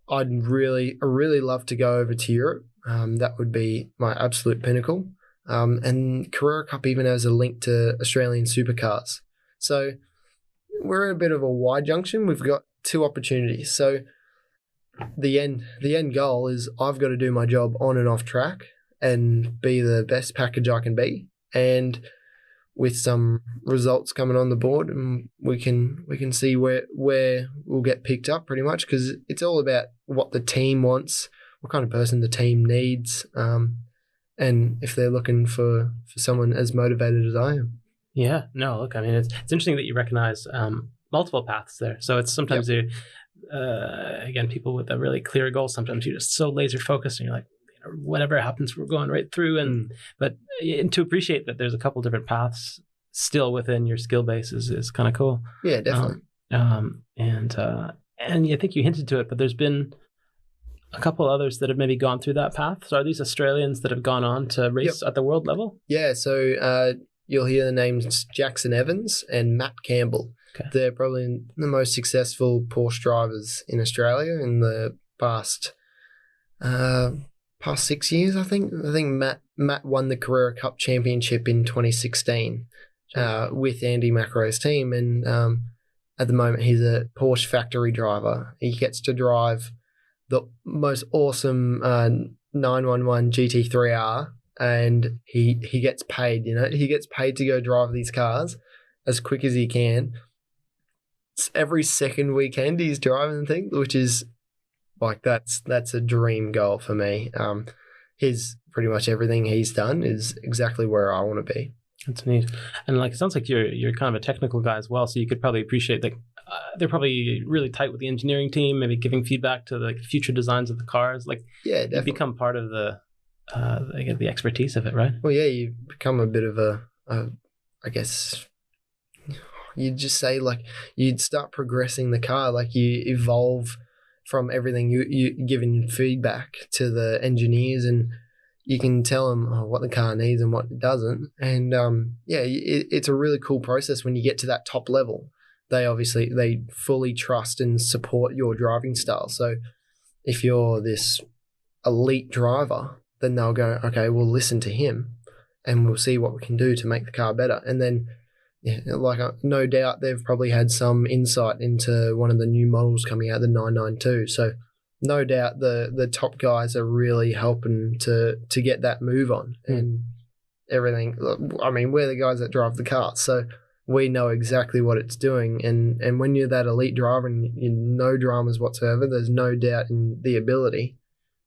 I'd really love to go over to Europe. That would be my absolute pinnacle. And Carrera Cup even has a link to Australian supercars. So we're in a bit of a wide junction. We've got 2 opportunities. So the end goal is I've got to do my job on and off track and be the best package I can be. And with some results coming on the board, and we can see where we'll get picked up pretty much, because it's all about what the team wants, what kind of person the team needs, and if they're looking for someone as motivated as I am. Yeah, no, look, I mean, it's interesting that you recognize multiple paths there. So it's sometimes Yep. Again, people with a really clear goal, sometimes you're just so laser focused and you're like, whatever happens, we're going right through. And to appreciate that there's a couple different paths still within your skill base is kind of cool. Yeah, definitely. And I think you hinted to it, but there's been a couple others that have maybe gone through that path. So are these Australians that have gone on to race at the world level? Yeah, so you'll hear the names Jackson Evans and Matt Campbell. Okay. They're probably the most successful Porsche drivers in Australia in the past 6 years, I think. I think Matt won the Carrera Cup Championship in 2016 with Andy McElrea's team, and at the moment he's a Porsche factory driver. He gets to drive the most awesome 911 GT3R, and he gets paid. He gets paid to go drive these cars as quick as he can. Every second weekend he's driving the thing, which is like that's a dream goal for me. His pretty much everything he's done is exactly where I want to be. That's neat. And like it sounds like you're kind of a technical guy as well, so you could probably appreciate that they're probably really tight with the engineering team, maybe giving feedback to the future designs of the cars. Like, yeah, definitely. You become part of the expertise of it, right? Well, yeah, you become a bit of a I guess you'd just say like you'd start progressing the car, like you evolve from everything. You giving feedback to the engineers, and you can tell them what the car needs and what it doesn't. And it's a really cool process when you get to that top level. They fully trust and support your driving style. So if you're this elite driver, then they'll go, okay, we'll listen to him and we'll see what we can do to make the car better. And then, no doubt they've probably had some insight into one of the new models coming out, the 992. So no doubt the top guys are really helping to get that move on and everything. I mean, we're the guys that drive the car, so we know exactly what it's doing. And when you're that elite driver and no dramas whatsoever, there's no doubt in the ability.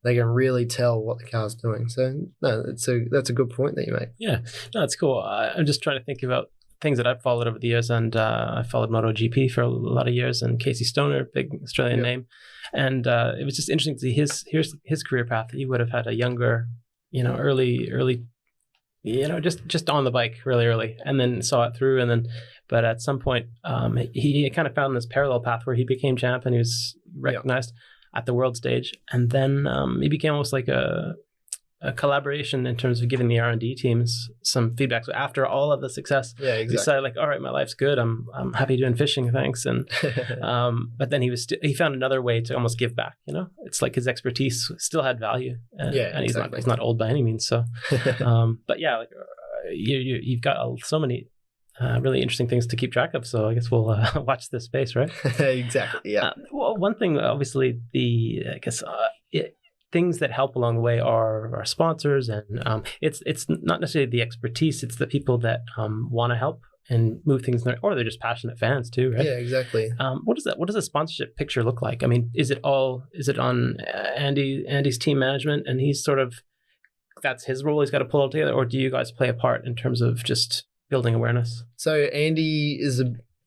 They can really tell what the car's doing. So no, that's a good point that you make. Yeah, no, it's cool. I'm just trying to think about things that I've followed over the years, and I followed MotoGP for a lot of years, and Casey Stoner, big Australian name, and it was just interesting to see his career path. He would have had a younger, early just on the bike really early, and then saw it through, but at some point, he kind of found this parallel path where he became champ and he was recognized at the world stage, and then he became almost like a collaboration in terms of giving the R&D teams some feedback. So after all of the success, he decided like, all right, my life's good. I'm happy doing fishing, thanks. And but then he found another way to almost give back. It's like his expertise still had value, and he's not old by any means. So, but yeah, like you've got so many really interesting things to keep track of. So I guess we'll watch this space, right? Exactly. Yeah. Well, one thing, obviously, things that help along the way are our sponsors, and it's not necessarily the expertise; it's the people that want to help and move things, or they're just passionate fans too, right? Yeah, exactly. What does a sponsorship picture look like? I mean, is it on Andy's team management, and he's sort of, that's his role, he's got to pull it together, or do you guys play a part in terms of just building awareness? So Andy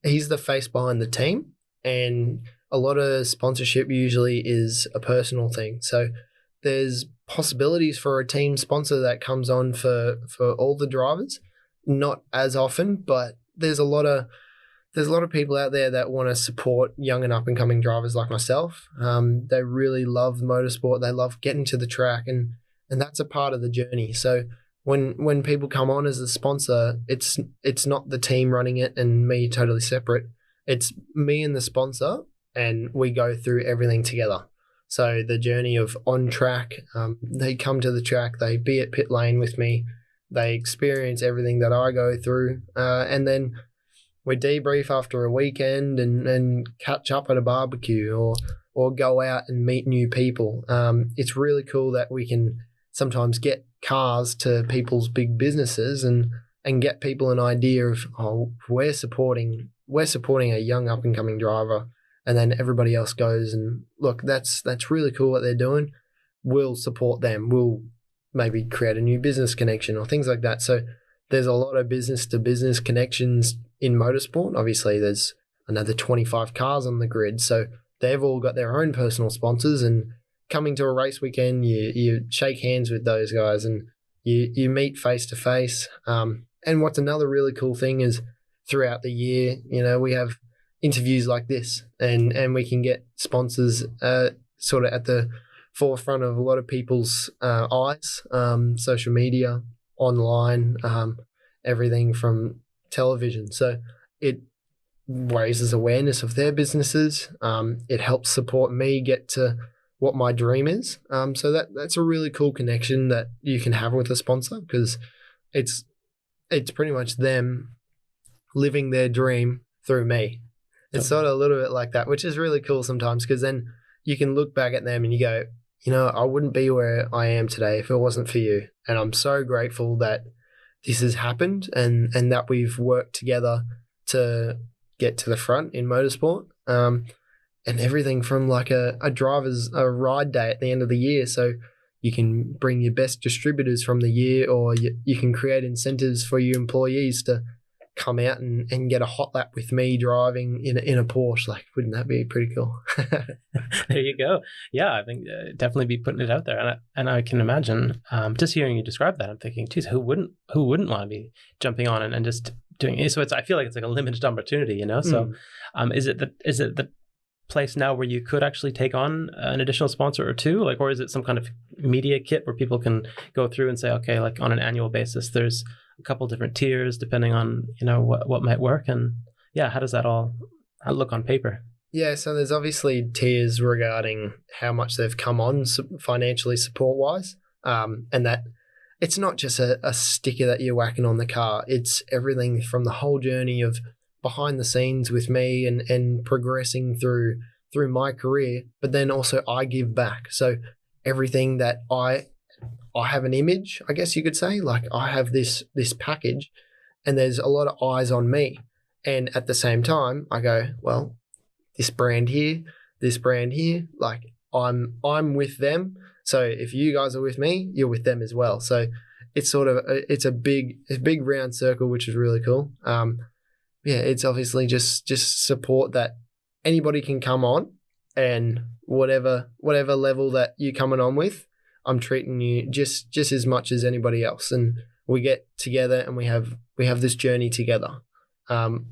he's the face behind the team, and a lot of sponsorship usually is a personal thing. So there's possibilities for a team sponsor that comes on for all the drivers, not as often, but there's a lot of people out there that want to support young and up and coming drivers like myself. They really love motorsport. They love getting to the track, and that's a part of the journey. So when people come on as a sponsor, it's not the team running it and me totally separate. It's me and the sponsor, and we go through everything together. So the journey of on track, they come to the track, they be at pit lane with me, they experience everything that I go through, and then we debrief after a weekend and catch up at a barbecue or go out and meet new people. It's really cool that we can sometimes get cars to people's big businesses and get people an idea of, we're supporting a young up and coming driver. And then everybody else goes and look, that's really cool what they're doing. We'll support them. We'll maybe create a new business connection or things like that. So there's a lot of business to business connections in motorsport. Obviously, there's another 25 cars on the grid. So they've all got their own personal sponsors, and coming to a race weekend, you shake hands with those guys and you meet face to face. And what's another really cool thing is throughout the year, we have interviews like this, and we can get sponsors sort of at the forefront of a lot of people's eyes, social media, online, everything from television. So it raises awareness of their businesses. It helps support me get to what my dream is. So that's a really cool connection that you can have with a sponsor, because it's pretty much them living their dream through me. It's sort of a little bit like that, which is really cool sometimes, because then you can look back at them and you go, I wouldn't be where I am today if it wasn't for you. And I'm so grateful that this has happened and that we've worked together to get to the front in motorsport. And everything from like a ride day at the end of the year. So you can bring your best distributors from the year, or you can create incentives for your employees to come out and get a hot lap with me driving in a Porsche. Like, wouldn't that be pretty cool? There you go. Yeah, I think definitely be putting it out there, and I can imagine just hearing you describe that, I'm thinking, geez, who wouldn't want to be jumping on and just doing it? So I feel like it's like a limited opportunity, So, is it the place now where you could actually take on an additional sponsor or two, or is it some kind of media kit where people can go through and say, okay, like on an annual basis, there's a couple different tiers depending on what might work, and how does that all look on paper? Yeah, so there's obviously tiers regarding how much they've come on financially support wise, and that it's not just a sticker that you're whacking on the car. It's everything from the whole journey of behind the scenes with me and progressing through my career, but then also I give back. So everything that I have an image, I guess you could say, like I have this package and there's a lot of eyes on me. And at the same time, I go, well, this brand here, like I'm with them. So if you guys are with me, you're with them as well. So it's sort of, it's a big round circle, which is really cool. It's obviously just support that anybody can come on, and whatever level that you're coming on with, I'm treating you just as much as anybody else. And we get together and we have this journey together,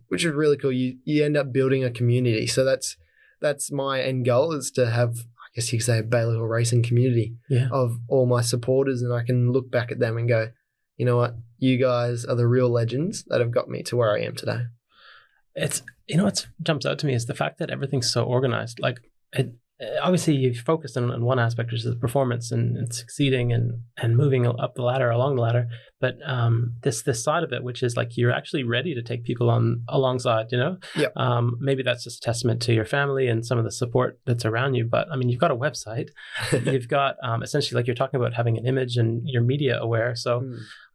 which is really cool. You end up building a community. So that's my end goal, is to have, I guess you could say, a Bayley Hall Racing community of all my supporters, and I can look back at them and go, you know what, you guys are the real legends that have got me to where I am today. It's, what jumps out to me is the fact that everything's so organized. Like, obviously you've focused on one aspect, which is performance and succeeding and moving up the ladder, along the ladder. But this side of it, which is like you're actually ready to take people on alongside, Yep. Maybe that's just a testament to your family and some of the support that's around you. But I mean, you've got a website, you've got essentially, like you're talking about, having an image, and you're media aware. So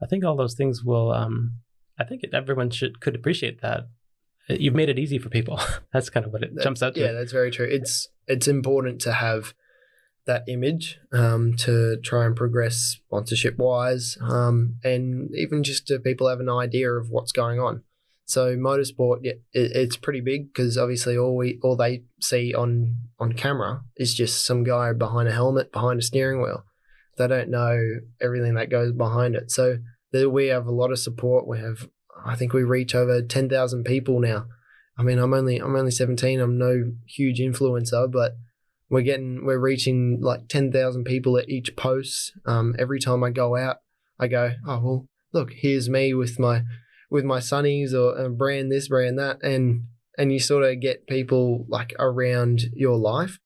I think all those things will, I think everyone could appreciate that. You've made it easy for people. That's kind of what it jumps out to. Yeah, that's very true. It's important to have that image to try and progress sponsorship wise, and even just to people have an idea of what's going on. So motorsport, it's pretty big, because obviously all they see on camera is just some guy behind a helmet, behind a steering wheel. They don't know everything that goes behind it. So we have a lot of support. I think we reach over 10,000 people now. I mean, I'm only 17. I'm no huge influencer, but we're reaching like 10,000 people at each post. Every time I go out, I go, oh well, look, here's me with my sonnies, or brand this, brand that, and you sort of get people like around your life.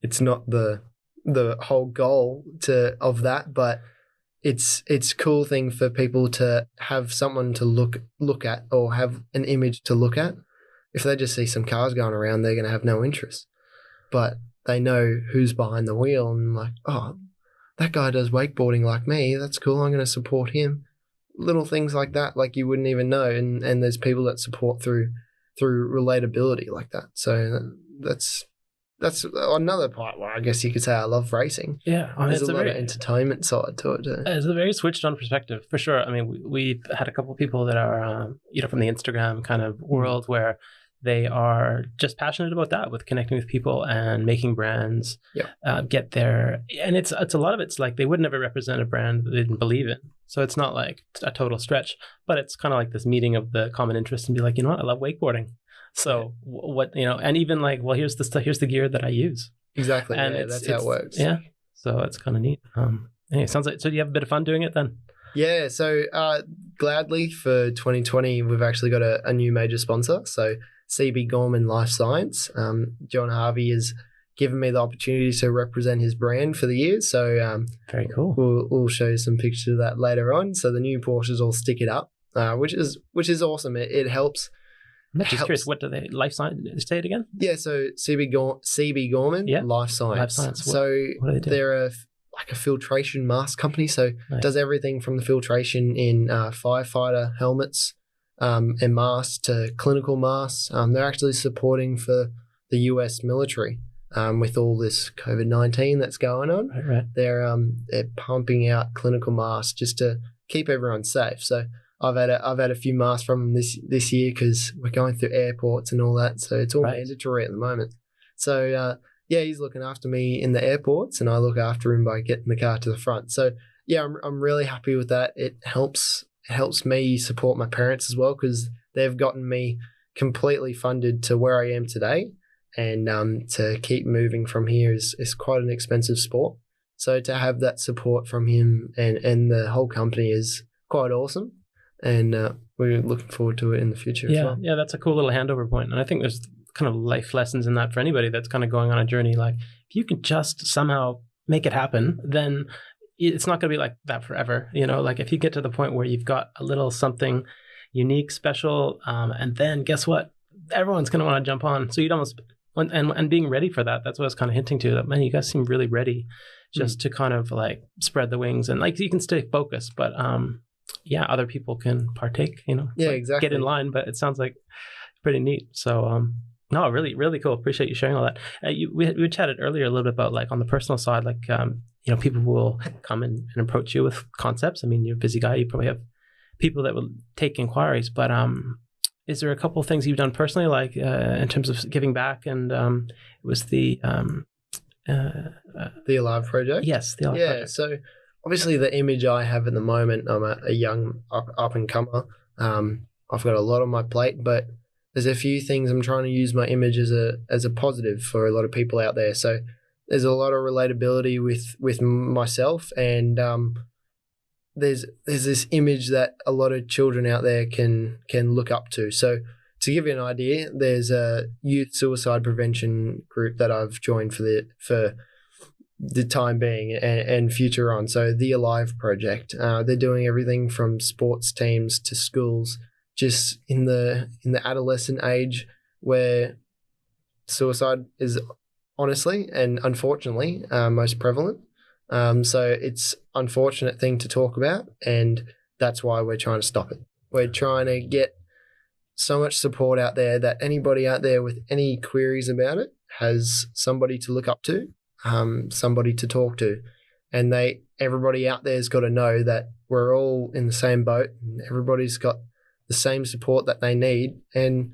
It's not the whole goal of that, but it's a cool thing for people to have someone to look at, or have an image to look at. If they just see some cars going around, they're going to have no interest. But they know who's behind the wheel, and like, oh, that guy does wakeboarding like me. That's cool. I'm going to support him. Little things like that, like you wouldn't even know. And there's people that support through relatability like that. So that's another part where I guess you could say I love racing. Yeah, there's a lot of entertainment side to it too. It's a very switched on perspective, for sure. I mean, we've had a couple of people that are, from the Instagram kind of world, where they are just passionate about that, with connecting with people and making brands get there. And it's a lot of it's like they would never represent a brand that they didn't believe in. So it's not like a total stretch, but it's kind of like this meeting of the common interest, and be like, you know what, I love wakeboarding. So what, and even like, well, here's the gear that I use. Exactly. And that's how it works. Yeah. So it's kind of neat. Anyway, sounds like, so do you have a bit of fun doing it then? Yeah. So gladly for 2020, we've actually got a new major sponsor. So CB Gorman Life Science. John Harvey has given me the opportunity to represent his brand for the year. So very cool. We'll show you some pictures of that later on. So the new Porsches all stick it up, which is awesome. It helps. I'm just curious, what do they, Life Science, say it again? Yeah, so CB Gorman, Life Science. Life Science. So what do they do? They're like a filtration mask company. So does everything from the filtration in firefighter helmets and masks to clinical masks. They're actually supporting for the US military with all this COVID-19 that's going on. Right. They're pumping out clinical masks just to keep everyone safe. So I've had a few masks from them this year, because we're going through airports and all that. So it's all mandatory at the moment. So he's looking after me in the airports, and I look after him by getting the car to the front. So yeah, I'm really happy with that. It helps me support my parents as well, because they've gotten me completely funded to where I am today, and to keep moving from here is quite an expensive sport. So to have that support from him and the whole company is quite awesome. And we're looking forward to it in the future as well. Yeah, that's a cool little handover point. And I think there's kind of life lessons in that for anybody that's kind of going on a journey. Like, if you can just somehow make it happen, then it's not going to be like that forever. Like if you get to the point where you've got a little something unique, special, and then guess what? Everyone's going to want to jump on. So you'd almost, and being ready for that, that's what I was kind of hinting to. That, man, you guys seem really ready just to kind of like spread the wings, and like you can stay focused, but other people can partake, exactly. Get in line, but it sounds like pretty neat. So, no, really, really cool. Appreciate you sharing all that. We chatted earlier a little bit about like on the personal side, like, people will come in and approach you with concepts. I mean, you're a busy guy. You probably have people that will take inquiries, but, is there a couple of things you've done personally, like, in terms of giving back? And, it was the Alive Project. Yes. The Alive Project. So obviously the image I have at the moment, I'm a young up and comer. I've got a lot on my plate, but there's a few things I'm trying to use my image as a positive for a lot of people out there. So there's a lot of relatability with myself, and there's this image that a lot of children out there can look up to. So to give you an idea, there's a youth suicide prevention group that I've joined for the time being and future on. So the Alive Project. They're doing everything from sports teams to schools, just in the adolescent age where suicide is honestly and unfortunately most prevalent. So it's an unfortunate thing to talk about, and that's why we're trying to stop it. We're trying to get so much support out there that anybody out there with any queries about it has somebody to look up to, somebody to talk to, and everybody out there's got to know that we're all in the same boat, and everybody's got the same support that they need, and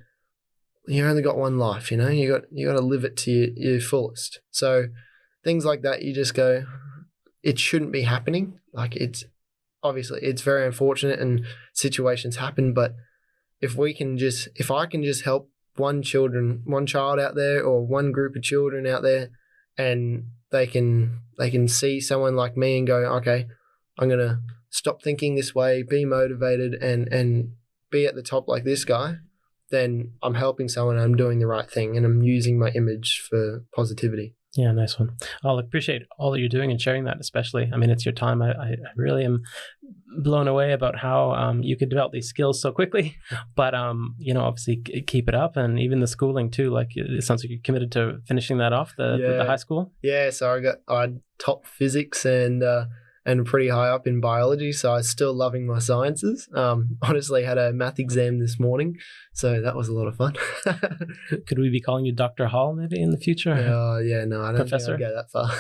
you only got one life. You got to live it to your fullest. So things like that, you just go, it shouldn't be happening. Like, it's very unfortunate and situations happen, but if I can just help one child out there, or one group of children out there, and they can see someone like me and go, okay, I'm gonna stop thinking this way, be motivated, and be at the top like this guy, then I'm helping someone, I'm doing the right thing, and I'm using my image for positivity. Yeah, nice one. I'll appreciate all that you're doing and sharing that, especially. I mean, it's your time. I really am blown away about how you could develop these skills so quickly, but, obviously keep it up, and even the schooling too. Like, it sounds like you're committed to finishing that off, the high school. Yeah, so I top physics and pretty high up in biology, so I'm still loving my sciences. Honestly, had a math exam this morning, so that was a lot of fun. Could we be calling you Dr. Hall maybe in the future? Yeah, no, I don't think I'll go that far.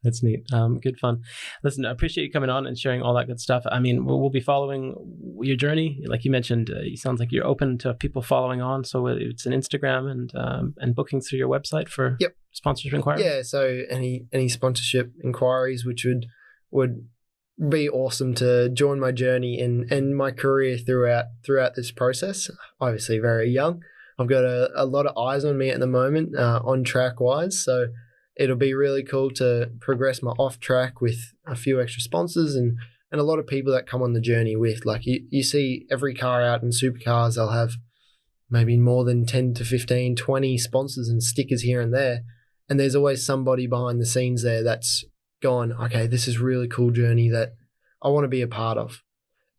That's neat. Good fun. Listen, I appreciate you coming on and sharing all that good stuff. I mean, we'll be following your journey. Like you mentioned, it sounds like you're open to people following on. So it's an Instagram and bookings through your website for sponsorship inquiries. Yeah. So any sponsorship inquiries, which would be awesome to join my journey and my career throughout this process. Obviously, very young. I've got a lot of eyes on me at the moment, on track wise. So it'll be really cool to progress my off track with a few extra sponsors and a lot of people that come on the journey with. Like you see every car out in supercars, they'll have maybe more than 10 to 15, 20 sponsors and stickers here and there. And there's always somebody behind the scenes there that's gone, okay, this is a really cool journey that I want to be a part of.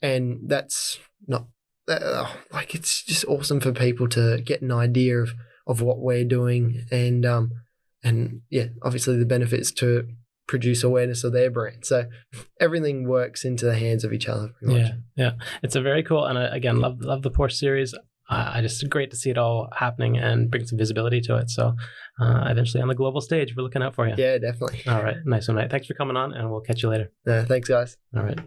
And that's not, it's just awesome for people to get an idea of what we're doing, and yeah, obviously the benefits to produce awareness of their brand. So everything works into the hands of each other. Yeah. It's a very cool, and I, again, love the Porsche series. I just great to see it all happening and bring some visibility to it. So eventually on the global stage, we're looking out for you. Yeah, definitely. All right. Nice one, mate. Thanks for coming on, and we'll catch you later. Thanks, guys. All right.